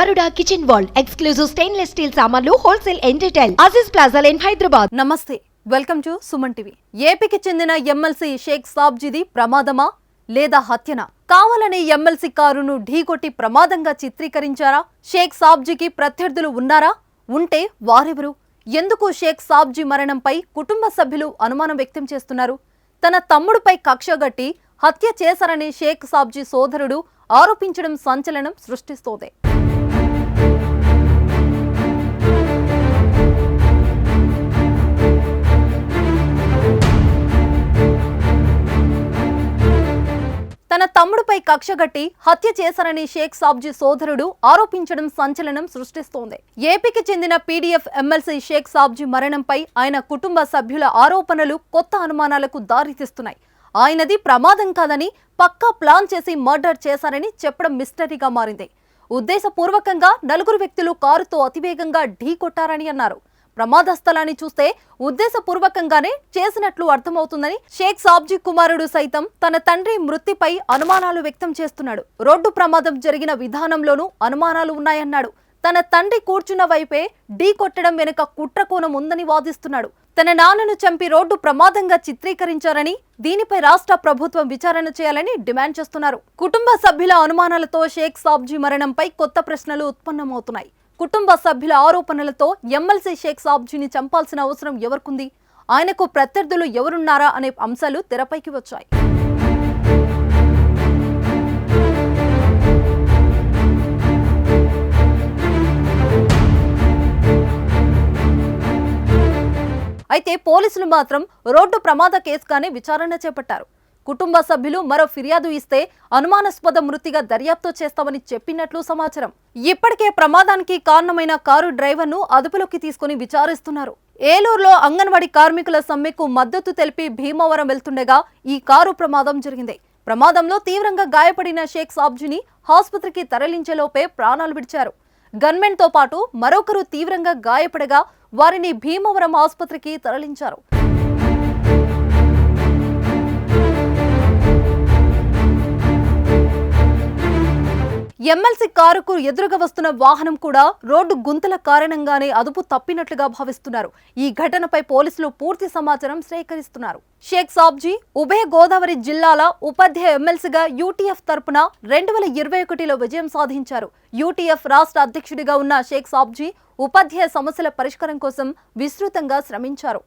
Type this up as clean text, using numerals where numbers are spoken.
Garuda Kitchen World, exclusive stainless steel సామాన్లు wholesale and retail. Aziz Plaza in Hyderabad. నమస్తే, welcome to Suman TV. ఏపీకి చెందిన MLC Sheikh సాబ్జీది ప్రమాదమా లేదా హత్యనా? కావాలని ఎమ్మెల్సీ కారును ఢీకొట్టి ప్రమాదంగా చిత్రీకరించారా? షేక్ సాబ్జీకి ప్రత్యర్థులు ఉన్నారా? ఉంటే వారెవరు? ఎందుకు షేక్ సాబ్జీ మరణంపై కుటుంబ సభ్యులు అనుమానం వ్యక్తం చేస్తున్నారు? తన తమ్ముడిపై కక్షగట్టి హత్య చేశారని షేక్ సాబ్జీ సోదరుడు ఆరోపించడం సంచలనం సృష్టిస్తోంది. తన తమ్ముడిపై కక్షగట్టి హత్య చేశారని షేక్ సాబ్జీ సోదరుడు ఆరోపించడం సంచలనం సృష్టిస్తోంది. ఏపీకి చెందిన పీడీఎఫ్ ఎమ్మెల్సీ షేక్ సాబ్జీ మరణంపై ఆయన కుటుంబ సభ్యుల ఆరోపణలు కొత్త అనుమానాలకు దారితీస్తున్నాయి. ఆయనది ప్రమాదం కాదని పక్కా ప్లాన్ చేసి మర్డర్ చేశారని చెప్పడం మిస్టరీగా మారింది. ఉద్దేశపూర్వకంగా నలుగురు వ్యక్తులు కారుతో అతివేగంగా ఢీకొట్టారని అన్నారు. ప్రమాద స్థలాన్ని చూస్తే ఉద్దేశపూర్వకంగానే చేసినట్లు అర్థమవుతుందని షేక్ సాబ్జీ కుమారుడు సైతం తన తండ్రి మృతిపై అనుమానాలు వ్యక్తం చేస్తున్నాడు. రోడ్డు ప్రమాదం జరిగిన విధానంలోనూ అనుమానాలు ఉన్నాయన్నాడు. తన తండ్రి కూర్చున్న వైపే ఢీ కొట్టడం వెనుక కుట్రకోణం ఉందని వాదిస్తున్నాడు. తన నాన్నను చంపి రోడ్డు ప్రమాదంగా చిత్రీకరించారని, దీనిపై రాష్ట్ర ప్రభుత్వం విచారణ చేయాలని డిమాండ్ చేస్తున్నారు. కుటుంబ సభ్యుల అనుమానాలతో షేక్ సాబ్జీ మరణంపై కొత్త ప్రశ్నలు ఉత్పన్నమవుతున్నాయి. కుటుంబ సభ్యుల ఆరోపణలతో ఎమ్మెల్సీ షేక్ సాబ్జీని చంపాల్సిన అవసరం ఎవరికుంది? ఆయనకు ప్రత్యర్థులు ఎవరున్నారా అనే అంశాలు తెరపైకి వచ్చాయి. అయితే పోలీసులు మాత్రం రోడ్డు ప్రమాద కేసుగానే విచారణ చేపట్టారు. కుటుంబ సభ్యులు మరో ఫిర్యాదు ఇస్తే అనుమానాస్పద మృతిగా దర్యాప్తు చేస్తామని చెప్పినట్లు సమాచారం. ఇప్పటికే ప్రమాదానికి కారణమైన కారు డ్రైవర్ను అదుపులోకి తీసుకుని విచారిస్తున్నారు. ఏలూరులో అంగన్వాడీ కార్మికుల సమ్మెకు మద్దతు తెలిపి భీమవరం వెళ్తుండగా ఈ కారు ప్రమాదం జరిగింది. ప్రమాదంలో తీవ్రంగా గాయపడిన షేక్ సాబ్జీని ఆసుపత్రికి తరలించేలోపే ప్రాణాలు విడిచారు. గన్మెన్ తో పాటు మరొకరు తీవ్రంగా గాయపడగా వారిని భీమవరం ఆసుపత్రికి తరలించారు. ఎమ్మెల్సీ కారుకు ఎదురుగా వస్తున్న వాహనం కూడా రోడ్డు గుంతల కారణంగానే అదుపు తప్పినట్లుగా భావిస్తున్నారు. ఈ ఘటనపై పోలీసులు పూర్తి సమాచారం సేకరిస్తున్నారు. షేక్ సాబ్జీ ఉభయ గోదావరి జిల్లాల ఉపాధ్యాయ ఎమ్మెల్సీగా యూటీఎఫ్ తరపున 2021లో విజయం సాధించారు. యూటీఎఫ్ రాష్ట్ర అధ్యక్షుడిగా ఉన్న షేక్ సాబ్జీ ఉపాధ్యాయ సమస్యల పరిష్కారం కోసం విస్తృతంగా శ్రమించారు.